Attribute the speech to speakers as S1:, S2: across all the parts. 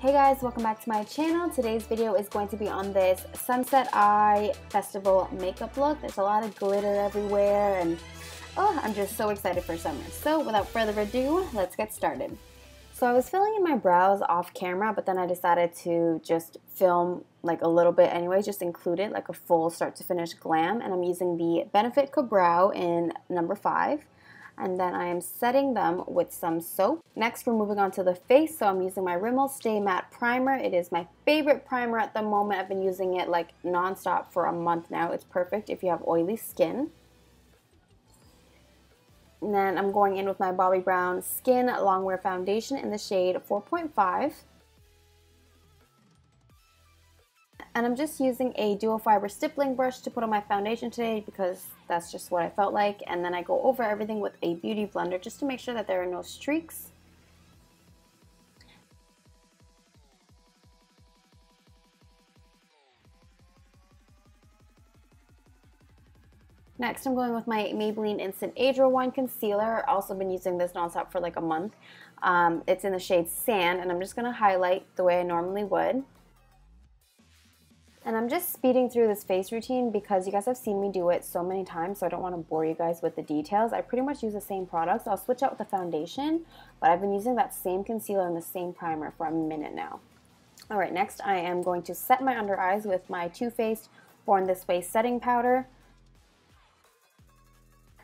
S1: Hey guys, welcome back to my channel. Today's video is going to be on this Sunset Eye Festival makeup look. There's a lot of glitter everywhere and I'm just so excited for summer. So without further ado, let's get started. So I was filling in my brows off camera, but then I decided to just film like a little bit anyway, just include it like a full start to finish glam. And I'm using the Benefit KABROW in number 5. And then I am setting them with some soap. Next, we're moving on to the face. So I'm using my RIMMEL Stay Matte Primer. It is my favorite primer at the moment. I've been using it like non-stop for a month now. It's perfect if you have oily skin. And then I'm going in with my Bobbi Brown Skin Longwear Foundation in the shade 4.5. And I'm just using a dual fiber stippling brush to put on my foundation today because that's just what I felt like. And then I go over everything with a beauty blender just to make sure that there are no streaks. Next, I'm going with my Maybelline Instant Age Rewind Concealer. I've also been using this nonstop for like a month. It's in the shade Sand, and I'm just going to highlight the way I normally would. And I'm just speeding through this face routine because you guys have seen me do it so many times, so I don't want to bore you guys with the details. I pretty much use the same products. I'll switch out with the foundation, but I've been using that same concealer and the same primer for a minute now. Alright, next I am going to set my under eyes with my Too Faced Born This Way setting powder.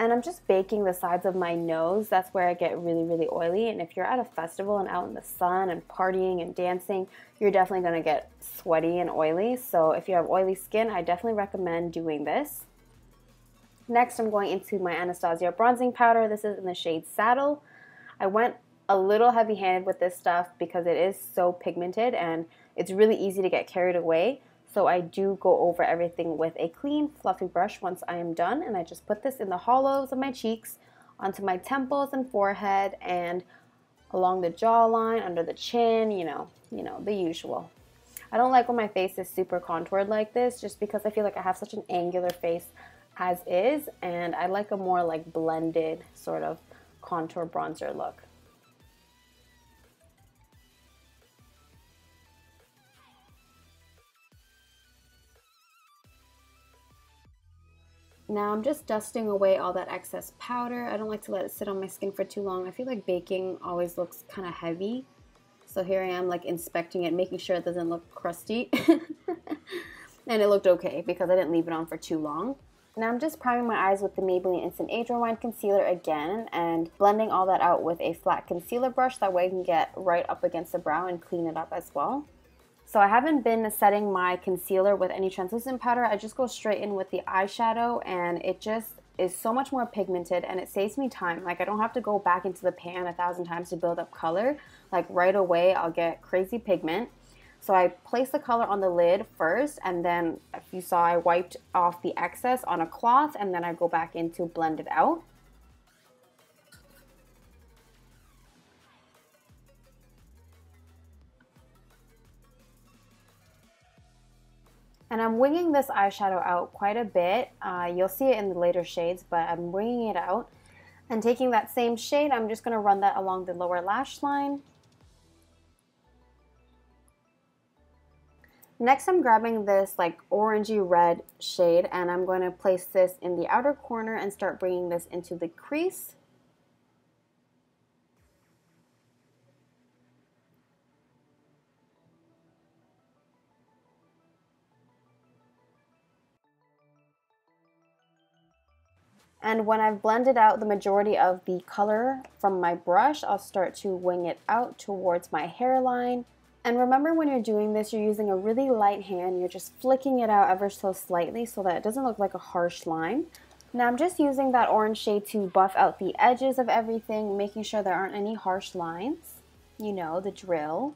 S1: And I'm just baking the sides of my nose. That's where I get really, really oily. And if you're at a festival and out in the sun and partying and dancing, you're definitely going to get sweaty and oily. So if you have oily skin, I definitely recommend doing this. Next, I'm going into my Anastasia bronzing powder. This is in the shade Saddle. I went a little heavy-handed with this stuff because it is so pigmented and it's really easy to get carried away. So I do go over everything with a clean, fluffy brush once I am done. And I just put this in the hollows of my cheeks, onto my temples and forehead, and along the jawline, under the chin, you know, the usual. I don't like when my face is super contoured like this just because I feel like I have such an angular face as is. And I like a more like blended sort of contour bronzer look. Now I'm just dusting away all that excess powder. I don't like to let it sit on my skin for too long. I feel like baking always looks kind of heavy. So here I am like inspecting it, making sure it doesn't look crusty. And it looked okay because I didn't leave it on for too long. Now I'm just priming my eyes with the Maybelline Instant Age Rewind Concealer again and blending all that out with a flat concealer brush. That way I can get right up against the brow and clean it up as well. So I haven't been setting my concealer with any translucent powder. I just go straight in with the eyeshadow and it just is so much more pigmented and it saves me time. Like I don't have to go back into the pan 1,000 times to build up color. Like right away I'll get crazy pigment. So I place the color on the lid first and then if you saw I wiped off the excess on a cloth and then I go back in to blend it out. And I'm winging this eyeshadow out quite a bit. You'll see it in the later shades, but I'm winging it out. And taking that same shade, I'm just going to run that along the lower lash line. Next, I'm grabbing this like orangey red shade, and I'm going to place this in the outer corner and start bringing this into the crease. And when I've blended out the majority of the color from my brush, I'll start to wing it out towards my hairline. And remember when you're doing this, you're using a really light hand. You're just flicking it out ever so slightly so that it doesn't look like a harsh line. Now I'm just using that orange shade to buff out the edges of everything, making sure there aren't any harsh lines. You know, the drill.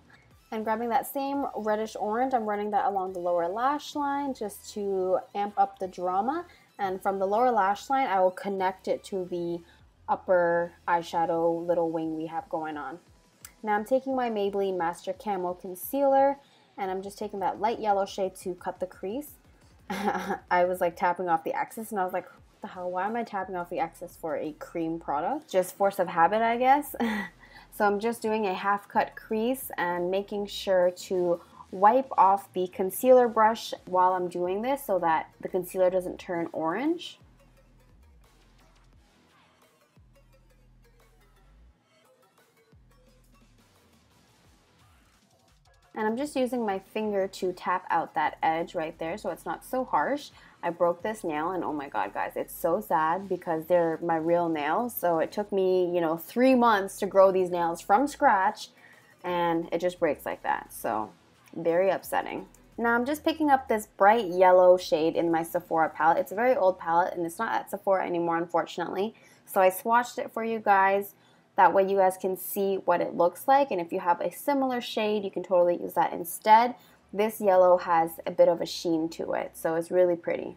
S1: And grabbing that same reddish orange, I'm running that along the lower lash line just to amp up the drama. And from the lower lash line, I will connect it to the upper eyeshadow little wing we have going on. Now I'm taking my Maybelline Master Camo Concealer, and I'm just taking that light yellow shade to cut the crease. I was like tapping off the excess, and I was like, what the hell, why am I tapping off the excess for a cream product? Just force of habit, I guess. So I'm just doing a half cut crease and making sure to wipe off the concealer brush while I'm doing this so that the concealer doesn't turn orange. And I'm just using my finger to tap out that edge right there so it's not so harsh. I broke this nail and oh my god guys, it's so sad because they're my real nails. So it took me, 3 months to grow these nails from scratch and it just breaks like that. So very upsetting. Now I'm just picking up this bright yellow shade in my Sephora palette. It's a very old palette and it's not at Sephora anymore, unfortunately. So I swatched it for you guys. That way you guys can see what it looks like, and if you have a similar shade, you can totally use that instead. This yellow has a bit of a sheen to it, so it's really pretty.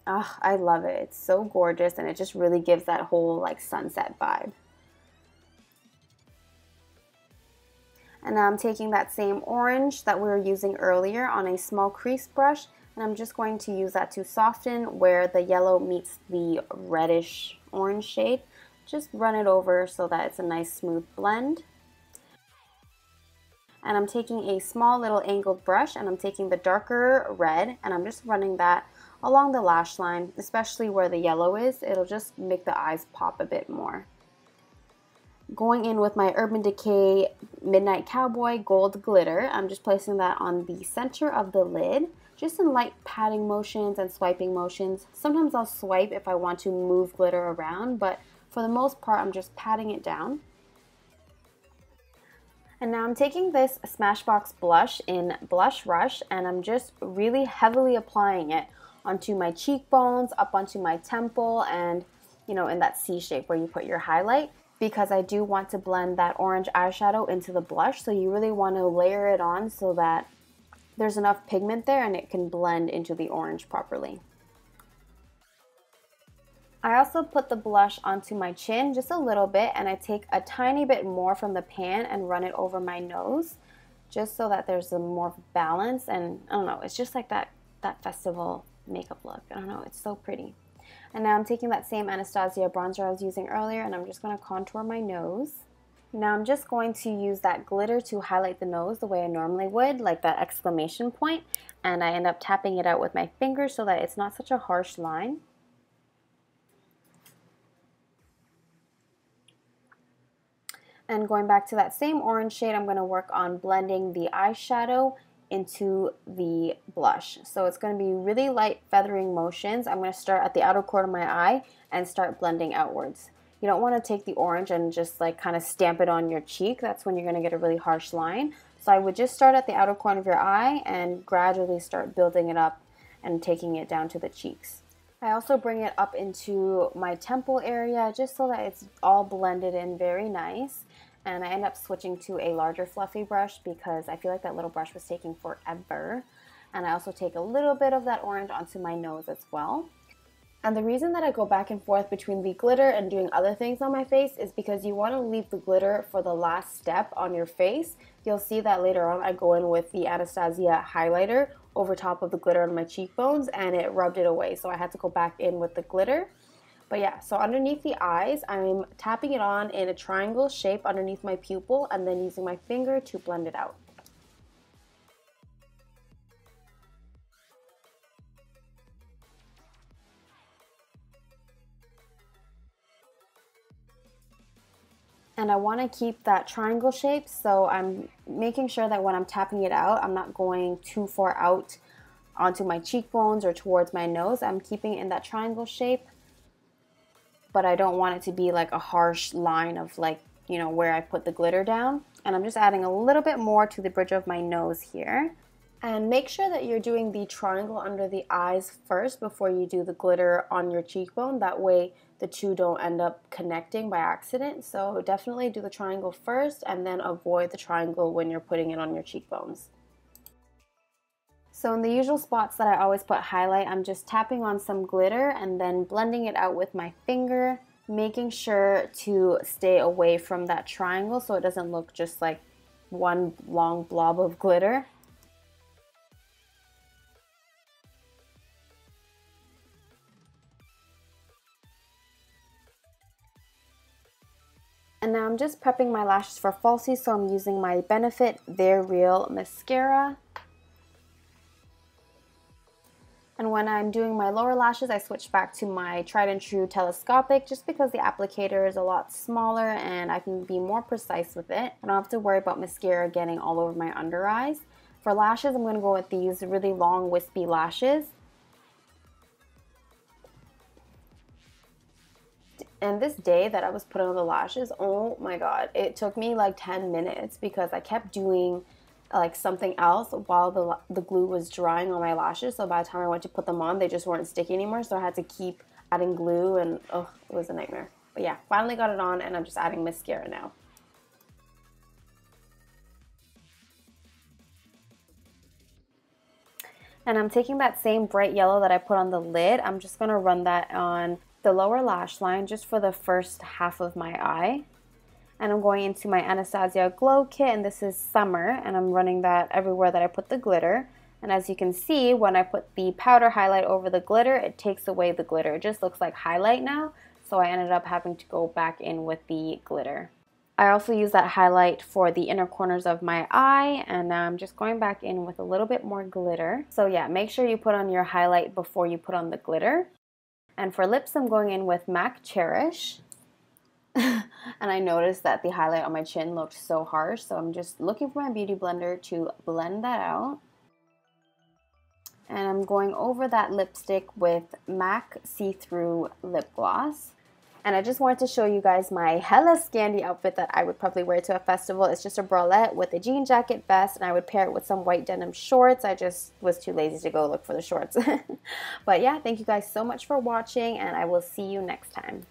S1: Ah, I love it. It's so gorgeous, and it just really gives that whole like sunset vibe. And now I'm taking that same orange that we were using earlier on a small crease brush, and I'm just going to use that to soften where the yellow meets the reddish orange shade. Just run it over so that it's a nice smooth blend. And I'm taking a small little angled brush and I'm taking the darker red and I'm just running that along the lash line, especially where the yellow is. It'll just make the eyes pop a bit more. Going in with my Urban Decay Midnight Cowboy Gold Glitter, I'm just placing that on the center of the lid, just in light patting motions and swiping motions. Sometimes I'll swipe if I want to move glitter around, but for the most part, I'm just patting it down. And now I'm taking this Smashbox blush in Blush Rush and I'm just really heavily applying it onto my cheekbones, up onto my temple, and in that C shape where you put your highlight, because I do want to blend that orange eyeshadow into the blush. So you really want to layer it on so that there's enough pigment there and it can blend into the orange properly. I also put the blush onto my chin just a little bit and I take a tiny bit more from the pan and run it over my nose just so that there's a more balance, and I don't know, it's just like that festival makeup look. I don't know, it's so pretty. And now I'm taking that same Anastasia bronzer I was using earlier and I'm just going to contour my nose. Now I'm just going to use that glitter to highlight the nose the way I normally would, like that exclamation point, and I end up tapping it out with my fingers so that it's not such a harsh line. And going back to that same orange shade, I'm going to work on blending the eyeshadow into the blush. So it's going to be really light feathering motions. I'm going to start at the outer corner of my eye and start blending outwards. You don't want to take the orange and just like kind of stamp it on your cheek. That's when you're going to get a really harsh line. So I would just start at the outer corner of your eye and gradually start building it up and taking it down to the cheeks. I also bring it up into my temple area just so that it's all blended in very nice. And I end up switching to a larger fluffy brush because I feel like that little brush was taking forever. And I also take a little bit of that orange onto my nose as well. And the reason that I go back and forth between the glitter and doing other things on my face is because you want to leave the glitter for the last step on your face. You'll see that later on I go in with the Anastasia highlighter over top of the glitter on my cheekbones and it rubbed it away. So I had to go back in with the glitter. But yeah, so underneath the eyes, I'm tapping it on in a triangle shape underneath my pupil and then using my finger to blend it out. And I want to keep that triangle shape, so I'm making sure that when I'm tapping it out, I'm not going too far out onto my cheekbones or towards my nose. I'm keeping it in that triangle shape, but I don't want it to be like a harsh line of like, where I put the glitter down. And I'm just adding a little bit more to the bridge of my nose here. And make sure that you're doing the triangle under the eyes first before you do the glitter on your cheekbone. That way the two don't end up connecting by accident. So definitely do the triangle first and then avoid the triangle when you're putting it on your cheekbones. So in the usual spots that I always put highlight, I'm just tapping on some glitter and then blending it out with my finger, making sure to stay away from that triangle so it doesn't look just like one long blob of glitter. And now I'm just prepping my lashes for fall season, so I'm using my Benefit They're Real mascara. And when I'm doing my lower lashes, I switch back to my tried and true telescopic just because the applicator is a lot smaller and I can be more precise with it. I don't have to worry about mascara getting all over my under eyes. For lashes, I'm going to go with these really long wispy lashes. And this day that I was putting on the lashes, oh my god, it took me like 10 minutes because I kept doing like something else while the glue was drying on my lashes. So by the time I went to put them on, they just weren't sticky anymore, so I had to keep adding glue, and oh, it was a nightmare. But yeah, finally got it on, and I'm just adding mascara now. And I'm taking that same bright yellow that I put on the lid. I'm just going to run that on the lower lash line just for the first half of my eye. And I'm going into my Anastasia Glow Kit, and this is Summer, and I'm running that everywhere that I put the glitter. And as you can see, when I put the powder highlight over the glitter, it takes away the glitter. It just looks like highlight now, so I ended up having to go back in with the glitter. I also use that highlight for the inner corners of my eye, and now I'm just going back in with a little bit more glitter. So yeah, make sure you put on your highlight before you put on the glitter. And for lips, I'm going in with MAC Cherish. And I noticed that the highlight on my chin looked so harsh, so I'm just looking for my beauty blender to blend that out. And I'm going over that lipstick with MAC See-Through Lip Gloss. And I just wanted to show you guys my hella Scandi outfit that I would probably wear to a festival. It's just a bralette with a jean jacket vest, and I would pair it with some white denim shorts. I just was too lazy to go look for the shorts. But yeah, thank you guys so much for watching, and I will see you next time.